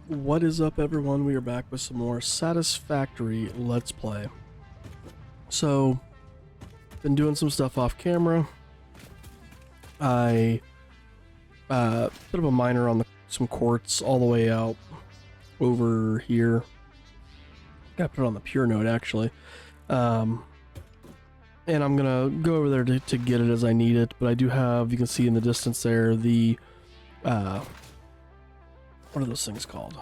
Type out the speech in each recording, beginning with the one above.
What is up, everyone? We are back with some more Satisfactory Let's Play. So, been doing some stuff off camera. I bit of a minor on some quartz all the way out over here. Got put it on the pure node actually, and I'm gonna go over there to get it as I need it. But I do have, you can see in the distance there, the what are those things called?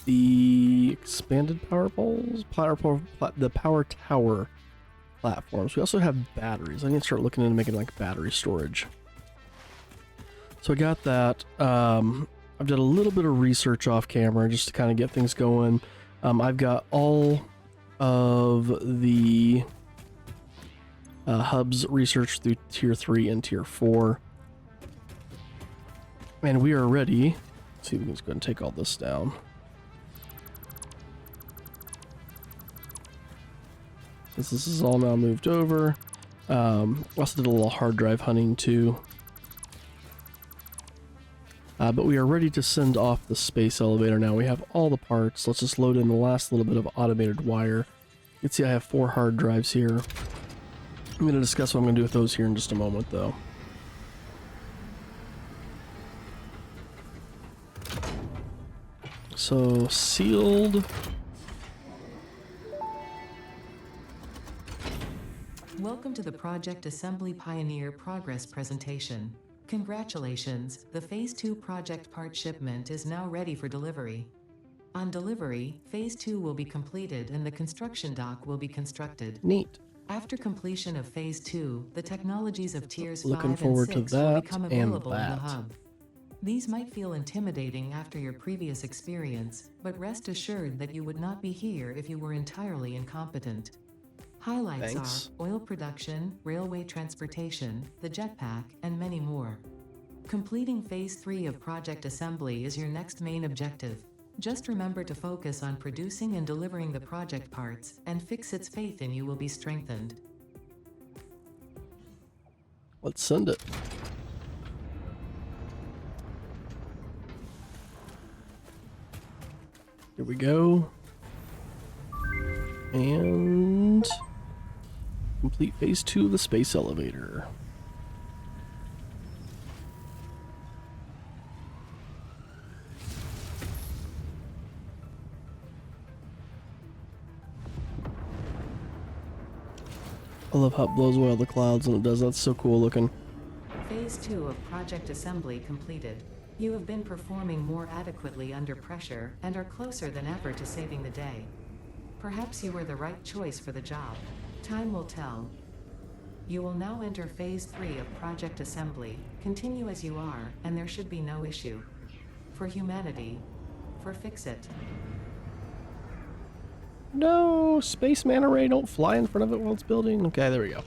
The expanded power poles, the power tower platforms. We also have batteries. I need to start looking into making like battery storage. So I got that. I've done a little bit of research off camera just to kind of get things going. I've got all of the hubs researched through tier 3 and tier 4. And we are ready. Let's see if we can just go ahead and take all this down. Since this is all now moved over. Also did a little hard drive hunting too. But we are ready to send off the space elevator now. We have all the parts. Let's just load in the last little bit of automated wire. You can see I have 4 hard drives here. I'm going to discuss what I'm going to do with those here in just a moment, though. So, sealed. Welcome to the Project Assembly Pioneer Progress presentation. Congratulations, the Phase 2 project part shipment is now ready for delivery. On delivery, Phase 2 will be completed and the construction dock will be constructed. Neat. After completion of Phase 2, the technologies of Tiers Looking 5 and forward to 6 will that become and available in the that. hub. These might feel intimidating after your previous experience, but rest assured that you would not be here if you were entirely incompetent. Highlights Thanks. are oil production, railway transportation, the jetpack, and many more. Completing Phase 3 of Project Assembly is your next main objective. Just remember to focus on producing and delivering the project parts, and Fixit's faith in you will be strengthened. Let's send it. Here we go. And complete Phase 2 of the space elevator. I love how it blows away all the clouds and it does. That's so cool looking. Phase 2 of Project Assembly completed. You have been performing more adequately under pressure and are closer than ever to saving the day. Perhaps you were the right choice for the job. Time will tell. You will now enter Phase 3 of Project Assembly. Continue as you are, and there should be no issue. For humanity. For Fixit. No, space man array, don't fly in front of it while it's building. Okay, there we go.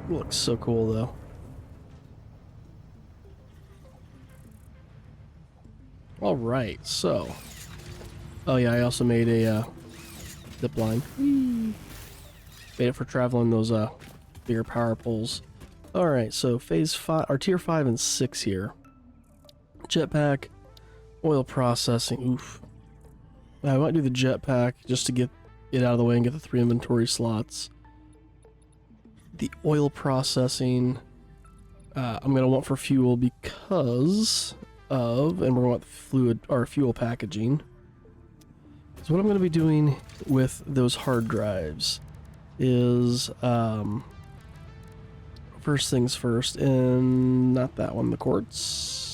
Looks so cool though. All right, so. Oh yeah, I also made a zip line. Made it for traveling those bigger power poles. All right, so Phase 5, or Tier 5 and 6 here. Jetpack, oil processing. Oof. I might do the jetpack just to get it out of the way and get the 3 inventory slots. The oil processing, I'm going to want for fuel because of, and we're going to want fluid or fuel packaging. So what I'm going to be doing with those hard drives is, first things first, and not that one, the quartz.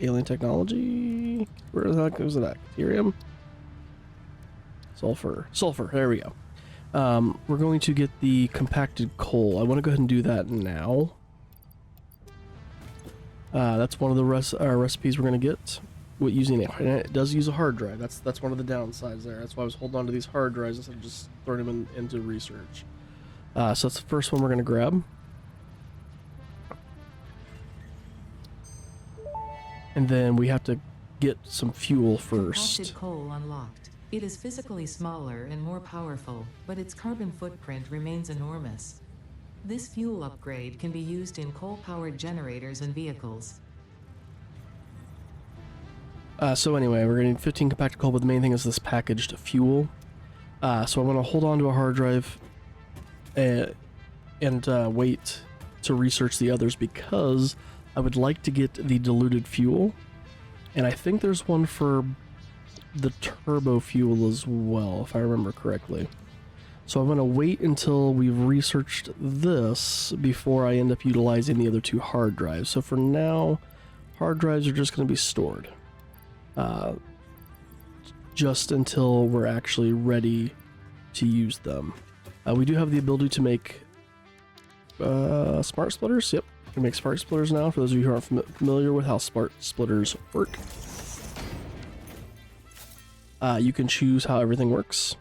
Alien technology. Where the heck was that? Ethereum? Sulfur. Sulfur. There we go. We're going to get the compacted coal. I want to go ahead and do that now. That's one of the recipes we're going to get with using it. And it does use a hard drive. That's one of the downsides there. That's why I was holding on to these hard drives instead of just throwing them into research. So that's the first one we're going to grab. And then we have to get some fuel first. Compacted coal unlocked. It is physically smaller and more powerful, but its carbon footprint remains enormous. This fuel upgrade can be used in coal-powered generators and vehicles. So anyway, we're going to need 15 compacted coal, but the main thing is this packaged fuel. So I'm going to hold on to a hard drive and wait to research the others because I would like to get the diluted fuel. And I think there's one for the turbo fuel as well, if I remember correctly. So I'm going to wait until we've researched this before I end up utilizing the other 2 hard drives. So for now, hard drives are just going to be stored. Just until we're actually ready to use them. We do have the ability to make smart splitters. Yep, we can make smart splitters now, for those of you who aren't familiar with how smart splitters work. You can choose how everything works.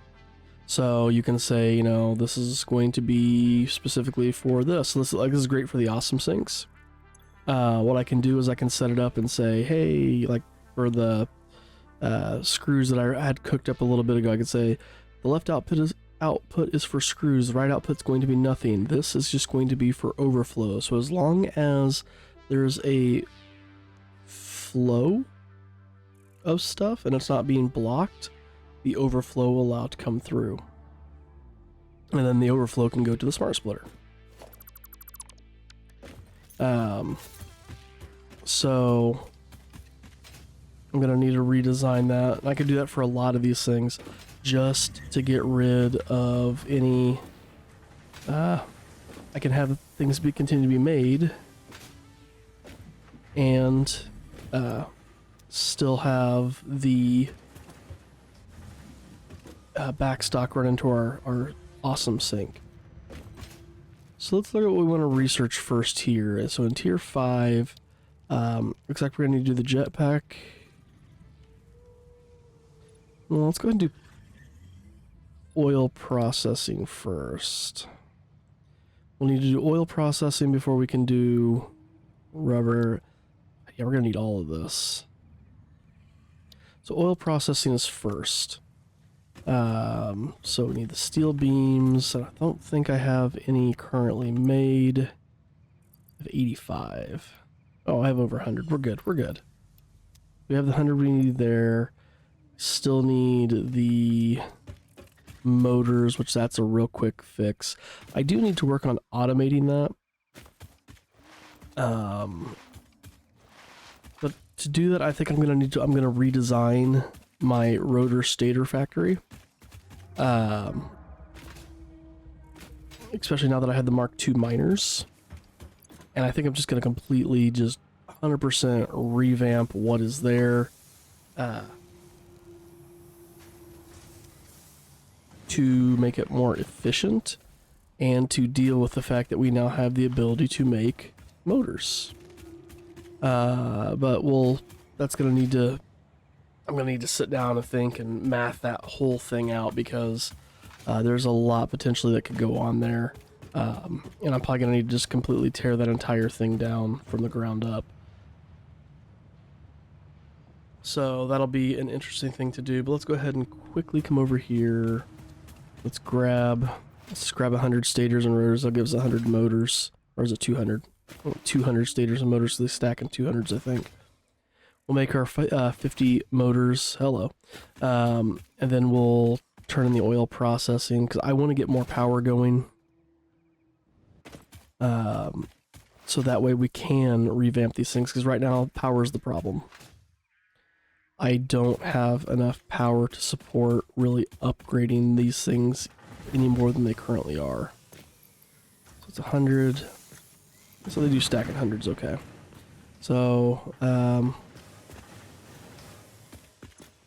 So you can say, you know, this is going to be specifically for this. So this is great for the awesome sinks. What I can do is I can set it up and say, hey, like for the screws that I had cooked up a little bit ago, I could say the left output is for screws, the right output's going to be nothing. This is just going to be for overflow. So as long as there's a flow of stuff and it's not being blocked, the overflow will allow it to come through. And then the overflow can go to the smart splitter. So I'm going to need to redesign that. And I could do that for a lot of these things just to get rid of any... I can have things continue to be made and still have the backstock run into our awesome sink. So let's look at what we want to research first here. So in tier 5, looks like we're going to need to do the jetpack. Well, let's go ahead and do oil processing first. We'll need to do oil processing before we can do rubber. Yeah, we're going to need all of this. So oil processing is first. So we need the steel beams. I don't think I have any currently made. I have 85. Oh, I have over 100. We're good. We're good. We have the 100 we need there. Still need the motors, which that's a real quick fix. I do need to work on automating that. But to do that, I think I'm gonna redesign my rotor stator factory. Especially now that I had the Mark II miners. And I think I'm just gonna completely just 100% revamp what is there. To make it more efficient and to deal with the fact that we now have the ability to make motors. But that's gonna need to, I'm gonna need to sit down and think and math that whole thing out because there's a lot potentially that could go on there. And I'm probably gonna need to just completely tear that entire thing down from the ground up. So that'll be an interesting thing to do, but let's go ahead and quickly come over here. Let's grab 100 stators and rotors. That'll give us 100 motors. Or is it 200? Oh, 200 stators and motors, so they stack in 200s, I think. We'll make our 50 motors. Hello. And then we'll turn in the oil processing, because I want to get more power going. So that way we can revamp these things, because right now power is the problem. I don't have enough power to support really upgrading these things any more than they currently are. So it's 100. So they do stack at hundreds, okay. So,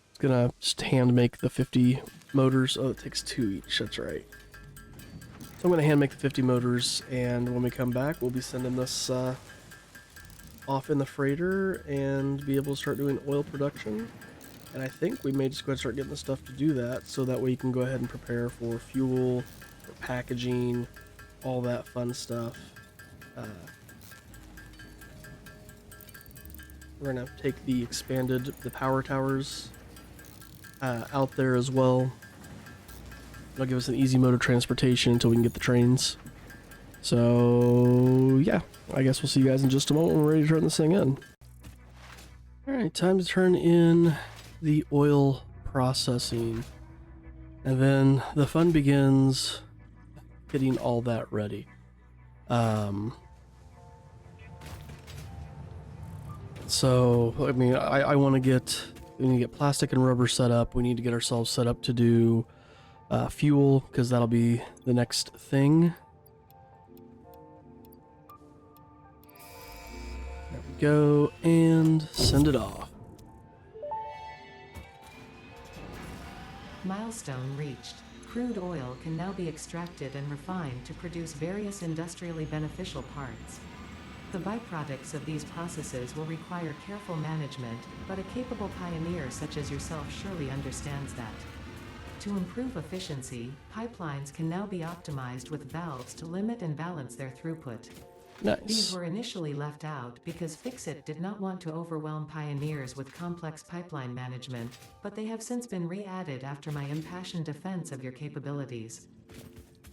it's gonna just hand make the 50 motors. Oh, it takes 2 each, that's right. So I'm gonna hand make the 50 motors, and when we come back, we'll be sending this, off in the freighter and be able to start doing oil production. And I think we may just go ahead and start getting the stuff to do that, so that way you can go ahead and prepare for fuel, for packaging, all that fun stuff. We're gonna take the power towers out there as well. It'll give us an easy mode of transportation until we can get the trains. So, yeah, I guess we'll see you guys in just a moment when we're ready to turn this thing in. Alright, time to turn in the oil processing. And then the fun begins getting all that ready. So, I mean, I want to we need to get plastic and rubber set up. We need to get ourselves set up to do fuel, because that'll be the next thing. There we go, and send it off. Milestone reached. Crude oil can now be extracted and refined to produce various industrially beneficial parts. The byproducts of these processes will require careful management, but a capable pioneer such as yourself surely understands that. To improve efficiency, pipelines can now be optimized with valves to limit and balance their throughput. Nice. These were initially left out because Fixit did not want to overwhelm pioneers with complex pipeline management, but they have since been re-added after my impassioned defense of your capabilities.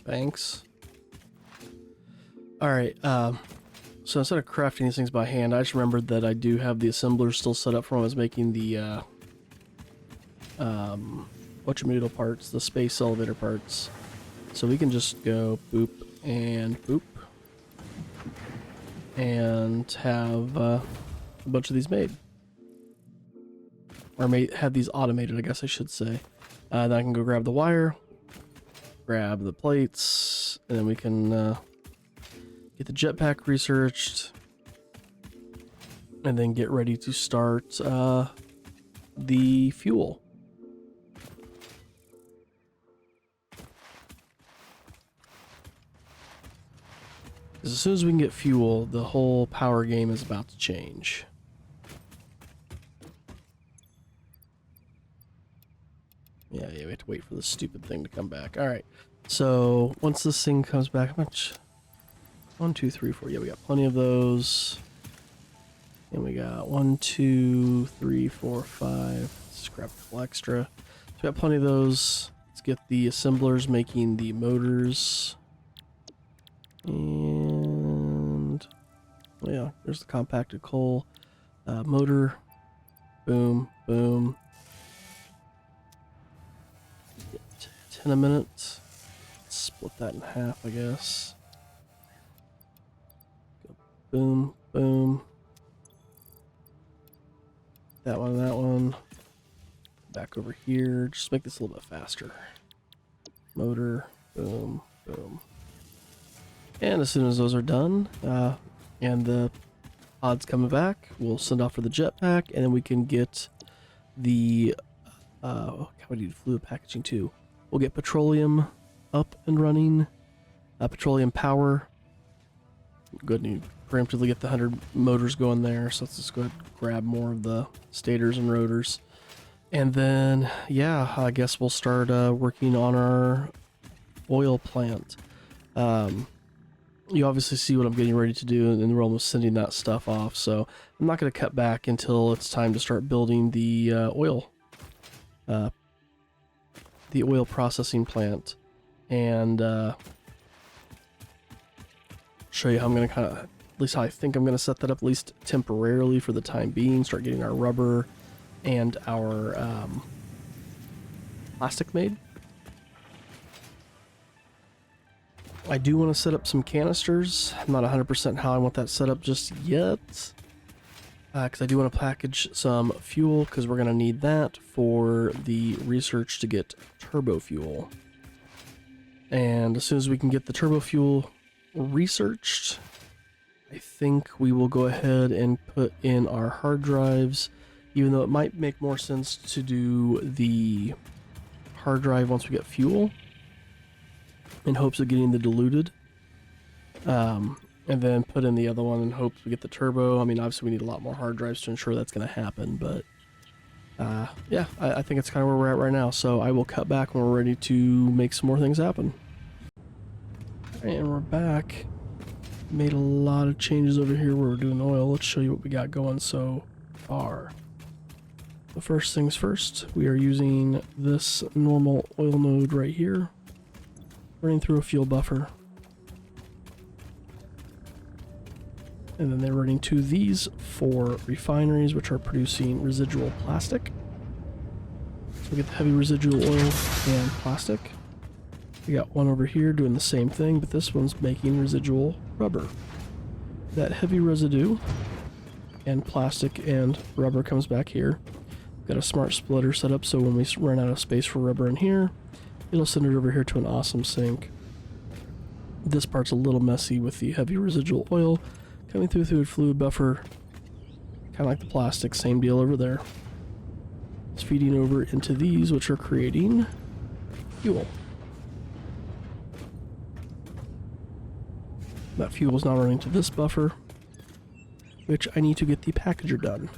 Thanks. Alright, so instead of crafting these things by hand, I just remembered that I do have the assemblers still set up from when I was making the, whatchamadoodle parts, the space elevator parts. So we can just go boop and boop. And have a bunch of these made. Or have these automated, I guess I should say. Then I can go grab the wire, grab the plates, and then we can get the jetpack researched, and then get ready to start the fuel. As soon as we can get fuel, the whole power game is about to change. Yeah, we have to wait for this stupid thing to come back. Alright, so once this thing comes back, how much? 1, 2, 3, 4. Yeah, we got plenty of those. And we got 1, 2, 3, 4, 5. Let's grab a couple extra. So we got plenty of those. Let's get the assemblers making the motors. And well, yeah, there's the compacted coal motor. Boom, boom. 10 a minute. Split that in half, I guess. Go boom, boom. That one, that one. Back over here. Just make this a little bit faster. Motor, boom, boom. And as soon as those are done, and the pod's coming back, we'll send off for the jetpack, and then we can get the, we need fluid packaging too. We'll get petroleum up and running, petroleum power. Good to preemptively get the 100 motors going there, so let's just go ahead and grab more of the stators and rotors. And then, yeah, I guess we'll start working on our oil plant. You obviously see what I'm getting ready to do, and we're almost sending that stuff off, so I'm not going to cut back until it's time to start building the oil processing plant, and show you how I'm going to kind of, at least how I think I'm going to set that up, at least temporarily for the time being, start getting our rubber and our plastic made. I do want to set up some canisters. I'm not 100% how I want that set up just yet. Because I do want to package some fuel, because we're going to need that for the research to get turbo fuel. And as soon as we can get the turbo fuel researched, I think we will go ahead and put in our hard drives, even though it might make more sense to do the hard drive once we get fuel, in hopes of getting the diluted, and then put in the other one in hopes we get the turbo. I mean, obviously we need a lot more hard drives to ensure that's going to happen, but yeah, I think it's kind of where we're at right now, so I will cut back when we're ready to make some more things happen. And we're back. Made a lot of changes over here where we're doing oil. Let's show you what we got going so far. The first things first, we are using this normal oil node right here, running through a fuel buffer. And then they're running to these 4 refineries, which are producing residual plastic. So we get the heavy residual oil and plastic. We got one over here doing the same thing, but this one's making residual rubber. That heavy residue and plastic and rubber comes back here. Got a smart splitter set up so when we run out of space for rubber in here, it'll send it over here to an awesome sink. This part's a little messy with the heavy residual oil coming through the fluid buffer, kind of like the plastic, same deal over there. It's feeding over into these, which are creating fuel. That fuel is now running to this buffer, which I need to get the packager done.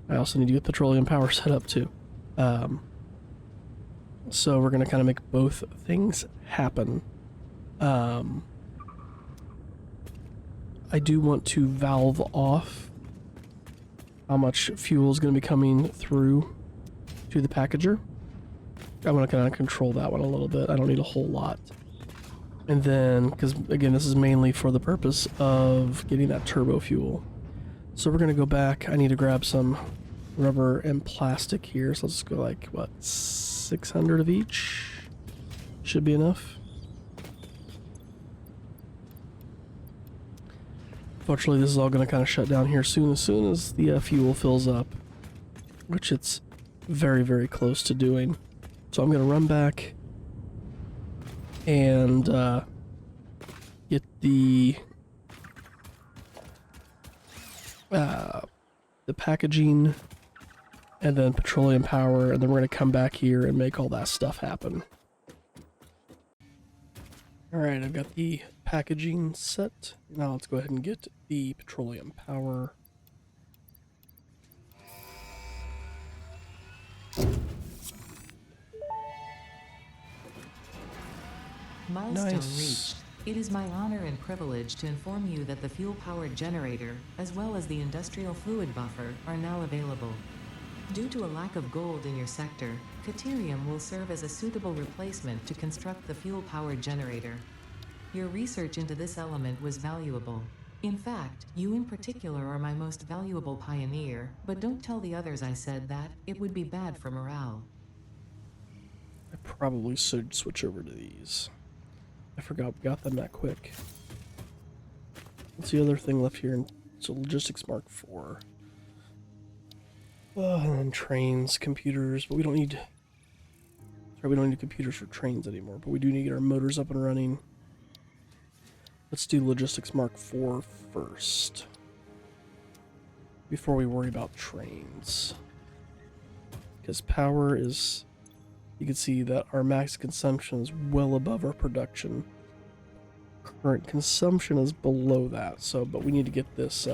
I also need to get petroleum power set up too. So we're going to kind of make both things happen. I do want to valve off how much fuel is going to be coming through to the packager. I want to kind of control that one a little bit. I don't need a whole lot. And then, because again, this is mainly for the purpose of getting that turbo fuel. So we're going to go back. I need to grab some rubber and plastic here. So let's go like, what, 600 of each? Should be enough. Fortunately, this is all going to kind of shut down here as soon as the fuel fills up, which it's very, very close to doing. So I'm going to run back and get the packaging and then petroleum power, and then we're going to come back here and make all that stuff happen. Alright, I've got the packaging set. Now let's go ahead and get the petroleum power. Milestone Nice. reached. It is my honor and privilege to inform you that the fuel-powered generator, as well as the industrial fluid buffer, are now available. Due to a lack of gold in your sector, Caterium will serve as a suitable replacement to construct the fuel-powered generator. Your research into this element was valuable. In fact, you in particular are my most valuable pioneer, but don't tell the others I said that. It would be bad for morale. I probably should switch over to these. I forgot we got them that quick. What's the other thing left here? It's a logistics mark 4. And then trains, computers, but we don't need... Sorry, we don't need computers for trains anymore, but we do need to get our motors up and running. Let's do logistics mark 4 first, before we worry about trains. Because power is... You can see that our max consumption is well above our production. Current consumption is below that, so, but we need to get this,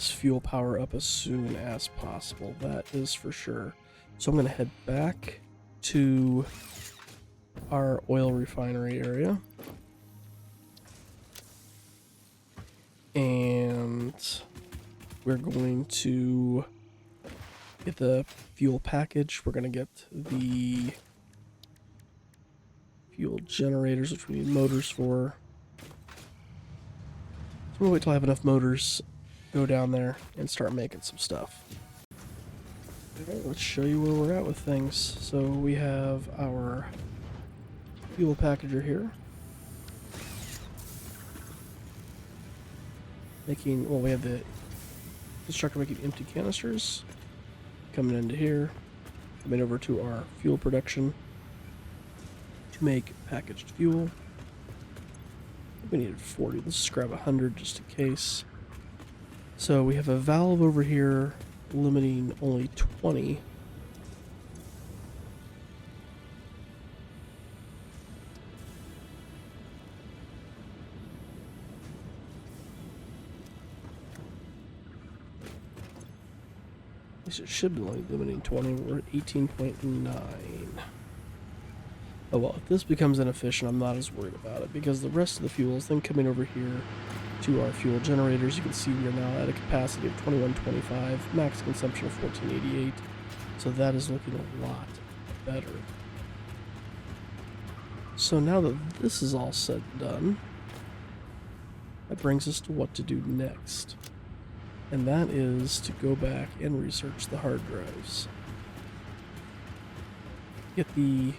fuel power up as soon as possible. That is for sure. So I'm going to head back to our oil refinery area. And we're going to get the fuel package. We're going to get the fuel generators, which we need motors for. So I'm going to wait till I have enough motors, go down there, and start making some stuff. Alright, let's show you where we're at with things. So we have our fuel packager here. We have the constructor making empty canisters. Coming into here, coming over to our fuel production to make packaged fuel. We needed 40. Let's just grab 100 just in case. So we have a valve over here limiting only 20. It should be only limiting 20. We're at 18.9. Oh well, if this becomes inefficient, I'm not as worried about it, because the rest of the fuel is then coming over here to our fuel generators. You can see we are now at a capacity of 2125, max consumption of 1488. So that is looking a lot better. So now that this is all said and done, that brings us to what to do next. And that is to go back and research the hard drives. Get the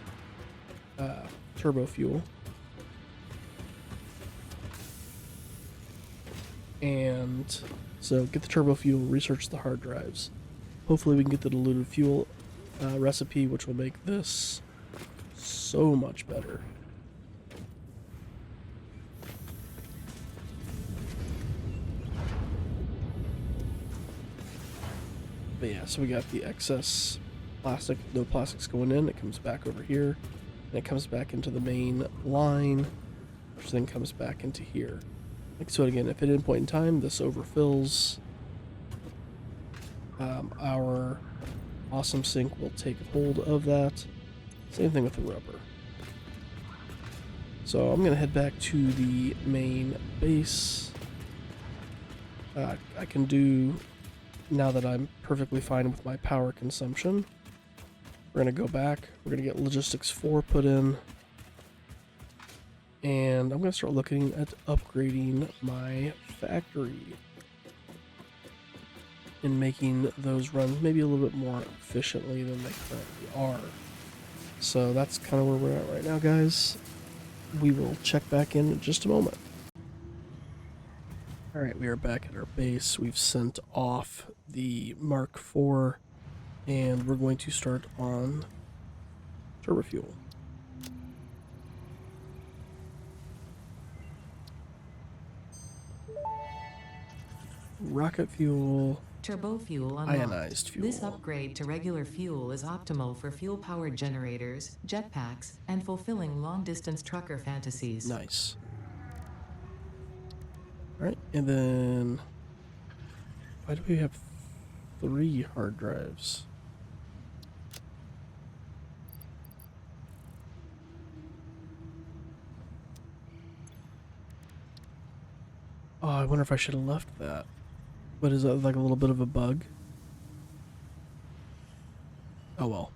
turbo fuel. And so get the turbo fuel, research the hard drives. Hopefully we can get the diluted fuel recipe, which will make this so much better. But yeah, so we got the excess plastic, no plastics going in. It comes back over here, and it comes back into the main line, which then comes back into here. So again, if at any point in time this overfills, our awesome sink will take hold of that. Same thing with the rubber. So I'm gonna head back to the main base. I can do, now that I'm perfectly fine with my power consumption, we're gonna go back, we're gonna get logistics 4 put in, and I'm gonna start looking at upgrading my factory and making those runs maybe a little bit more efficiently than they currently are. So that's kind of where we're at right now, guys. We will check back in just a moment. Alright, we are back at our base. We've sent off the Mark IV, and we're going to start on turbo fuel. Rocket fuel, Turbo fuel unlocked. ionized fuel. This upgrade to regular fuel is optimal for fuel-powered generators, jetpacks, and fulfilling long-distance trucker fantasies. Nice. Alright, and then why do we have 3 hard drives? Oh, I wonder if I should have left that. But is that like a little bit of a bug? Oh well.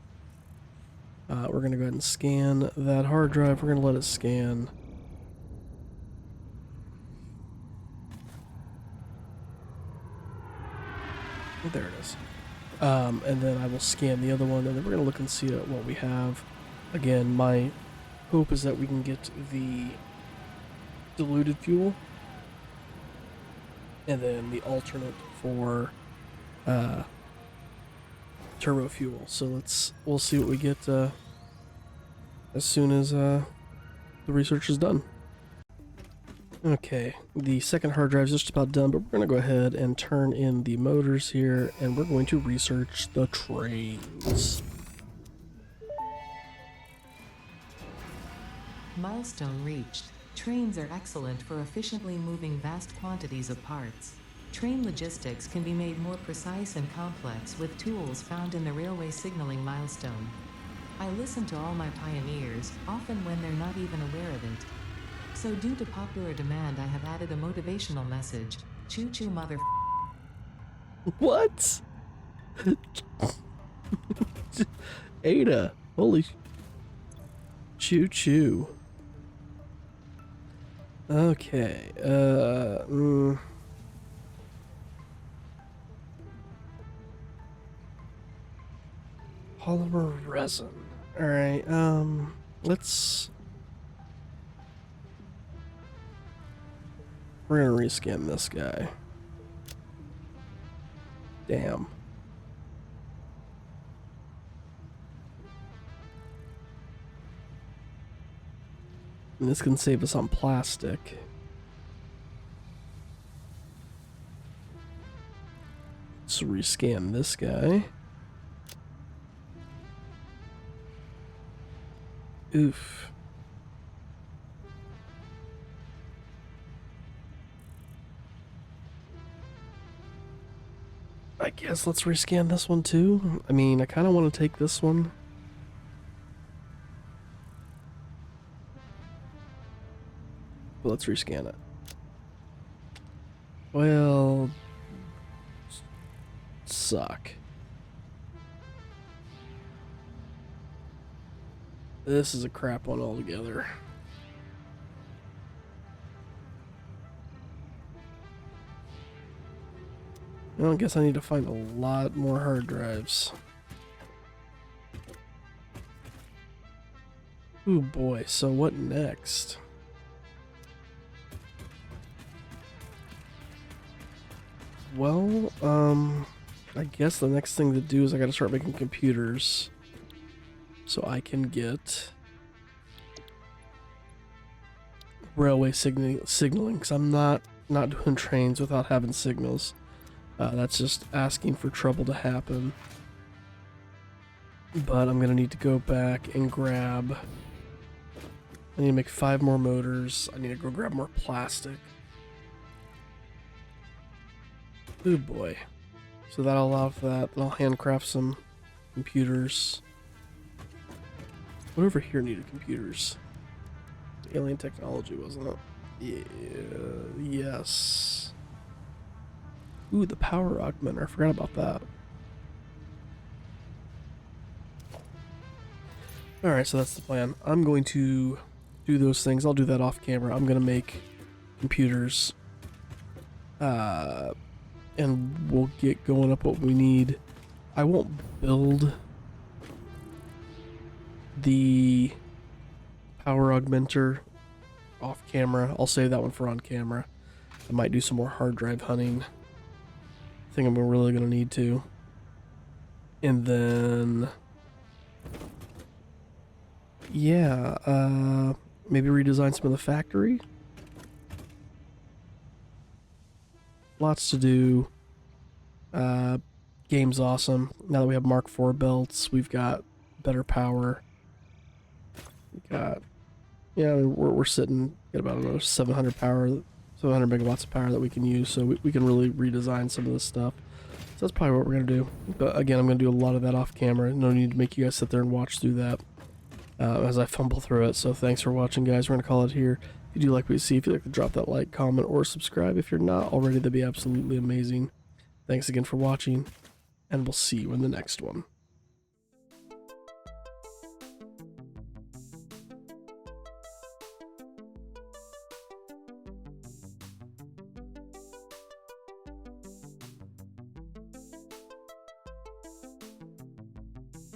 We're going to go ahead and scan that hard drive. We're going to let it scan. Oh, there it is. And then I will scan the other one, and then we're going to look and see what we have. Again, my hope is that we can get the diluted fuel, and then the alternate for turbo fuel. So we'll see what we get as soon as the research is done. Okay, the second hard drive is just about done, but we're going to go ahead and turn in the motors here, and we're going to research the trains. Milestone reached. Trains are excellent for efficiently moving vast quantities of parts. Train logistics can be made more precise and complex with tools found in the railway signaling milestone. I listen to all my pioneers, often when they're not even aware of it. So due to popular demand, I have added a motivational message. Choo choo mother. What? Ada, holy choo choo. Okay, polymer resin. Alright, we're gonna rescan this guy. Damn. And this can save us on plastic. Let's rescan this guy. Oof. I guess let's rescan this one too. I mean, I kind of want to take this one. But let's rescan it. Well, suck. This is a crap one altogether. Well, I guess I need to find a lot more hard drives. Ooh boy, so what next? Well, I guess the next thing to do is I gotta start making computers. So I can get railway signaling, because I'm not doing trains without having signals. That's just asking for trouble to happen. But I'm gonna need to go back and grab... I need to make 5 more motors. I need to go grab more plastic. Ooh boy. So that'll allow for that. Then I'll handcraft some computers. What over here needed computers? Alien technology, wasn't it? Yeah, yes. Ooh, the power augmenter. I forgot about that. Alright, so that's the plan. I'm going to do those things. I'll do that off camera. I'm going to make computers. And we'll get going up what we need. I won't build the power augmenter off camera. I'll save that one for on camera. I might do some more hard drive hunting. I think I'm really going to need to. And then... yeah, maybe redesign some of the factory. Lots to do. Game's awesome. Now that we have Mark IV belts, we've got better power. We got, yeah, I mean, we're sitting at about another 700 power, 700 megawatts of power that we can use, so we can really redesign some of this stuff. So that's probably what we're gonna do. But again, I'm gonna do a lot of that off camera. No need to make you guys sit there and watch through that as I fumble through it. So thanks for watching, guys. We're gonna call it here. If you do like what you see, if you'd like to drop that like, comment, or subscribe. If you're not already, that'd be absolutely amazing. Thanks again for watching, and we'll see you in the next one.